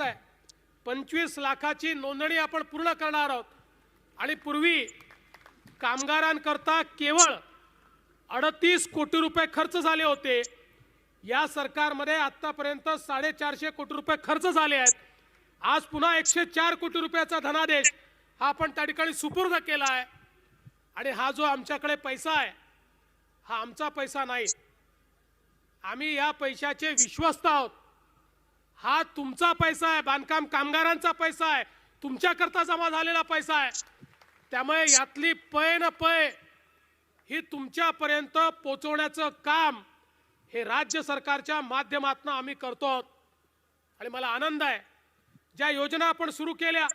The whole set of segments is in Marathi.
आहे 25 लाखाची नोंदणी आपण पूर्ण करणार आहोत आणि पूर्वी कामगारांकरता केवळ 38 कोटी रुपये खर्च झाले होते। या सरकारमध्ये आतापर्यंत 450 कोटी रुपये खर्च झाले आहेत। आज पुन्हा 104 कोटी रुपयाचा धनादेश हा आपण त्या ठिकाणी सुपूर्द केला आहे आणि हा जो आमच्याकडे पैसा आहे हा आमचा पैसा नाही, आम्ही या पैशाचे विश्वस्त आहोत। हा तुमचा पैसा आहे, बांधकाम कामगारांचा पैसा आहे, तुमच्याकरता जमा झालेला पैसा आहे। त्यामुळे यातली पै न पै ही तुमच्यापर्यंत पोहोचवण्याचं काम हे राज्य सरकारच्या माध्यमातून आम्ही करतो आहोत। आणि मला आनंद आहे ज्या योजना आपण सुरू केल्या,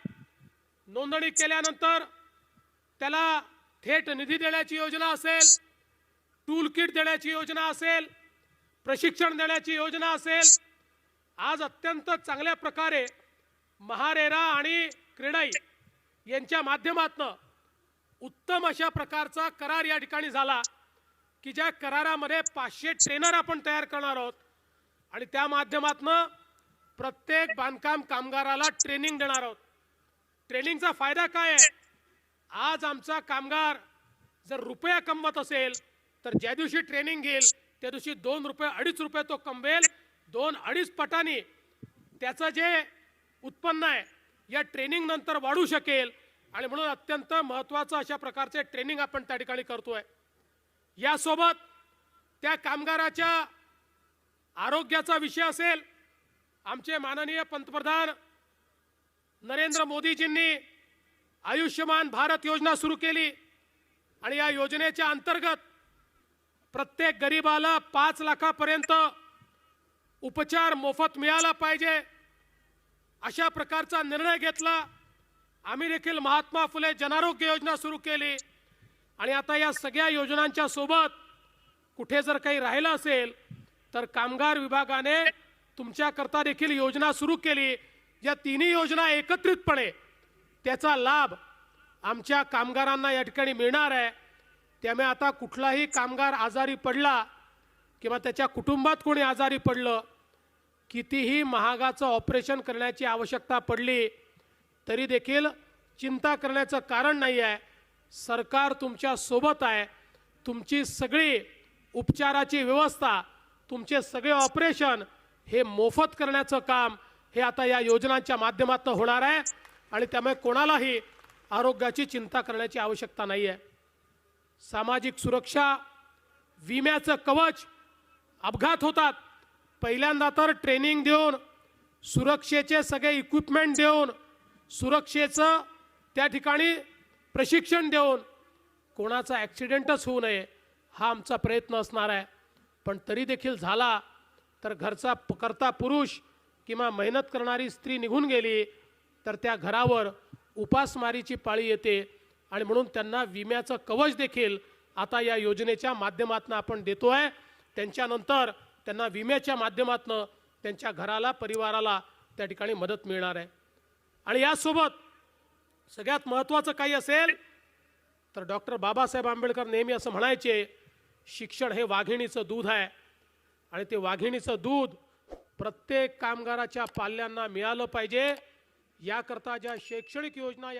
नोंदणी केल्यानंतर त्याला थेट निधी देण्याची योजना असेल, टूल किट देण्याची योजना असेल, प्रशिक्षण देण्याची योजना असेल, आज अत्यंत चांगल्या प्रकारे महारेरा आणि क्रेडाई यांच्या माध्यमातून उत्तम अशा प्रकारचा करार या ठिकाणी झाला की ज्या करारामध्ये 500 ट्रेनर आपण तयार करणार आहोत आणि त्या माध्यमातून प्रत्येक बांधकाम कामगाराला ट्रेनिंग देणार आहोत। ट्रेनिंगचा फायदा काय आहे? आज आमचा कामगार जर रुपया कमवत असेल तर ज्या दिवशी ट्रेनिंग घेईल त्या दिवशी 2 रुपये 2.5 रुपये तो कमवेल, 2-2.5 पटांनी त्याचं जे उत्पन्न आहे या ट्रेनिंग नंतर वाढू शकेल। आणि म्हणून अत्यंत महत्त्वाचं अशा प्रकारचे ट्रेनिंग आपण त्या ठिकाणी करतोय। यासोबत त्या कामगाराच्या आरोग्याचा विषय असेल, आमचे माननीय पंतप्रधान नरेंद्र मोदीजींनी आयुष्यमान भारत योजना सुरू केली आणि या योजनेच्या अंतर्गत प्रत्येक गरीबाला 5 लाखापर्यंत उपचार मोफत मिळाला पाहिजे अशा प्रकारचा निर्णय घेतला। आम्ही देखील महात्मा फुले जनारोग्य योजना सुरू केली आणि आता या सगळ्या योजनांच्या सोबत कुठे जर काही राहिलं असेल तर कामगार विभागाने तुमच्याकरता देखील योजना सुरू केली। या तिन्ही योजना एकत्रितपणे त्याचा लाभ आमच्या कामगारांना या ठिकाणी मिळणार आहे। त्यामुळे आता कुठलाही कामगार आजारी पडला किंवा त्याच्या कुटुंबात कोणी आजारी पडलं, कितीही महागाचं ऑपरेशन करण्याची आवश्यकता पडली तरी देखील चिंता करण्याचं कारण नाही आहे। सरकार तुमच्या सोबत आहे। तुमची सगळी उपचाराची व्यवस्था, तुमचे सगळे ऑपरेशन हे मोफत करण्याचं काम हे आता या योजनांच्या माध्यमातून होणार आहे आणि त्यामुळे कोणालाही आरोग्याची चिंता करण्याची आवश्यकता नाही आहे। सामाजिक सुरक्षा विम्याचं कवच, अपघात होतात, पहिल्यांदा तर ट्रेनिंग देऊन, सुरक्षेचे सगळे इक्विपमेंट देऊन, सुरक्षेचं त्या ठिकाणी प्रशिक्षण देऊन कोणाचा ॲक्सिडेंटच होऊ नये हा आमचा प्रयत्न असणार आहे। पण तरी देखील झाला तर घरचा करता पुरुष किंवा मेहनत करणारी स्त्री निघून गेली तर त्या घरावर उपासमारीची पाळी येते आणि म्हणून त्यांना विम्याचं कवच देखील आता या योजनेच्या माध्यमातून आपण देतोय। त्यांच्यानंतर त्यांना विम्याच्या माध्यमातून त्यांच्या घराला, परिवाराला त्या ठिकाणी मदत मिळणार आहे। आणि यासोबत सगळ्यात महत्त्वाचं काही असेल तर डॉक्टर बाबासाहेब आंबेडकर नेहमी असं म्हणायचे, शिक्षण हे वाघिणीचं दूध आहे आणि ते वाघिणीचं दूध प्रत्येक कामगाराच्या पाल्यांना मिळालं पाहिजे। याकरता ज्या शैक्षणिक योजना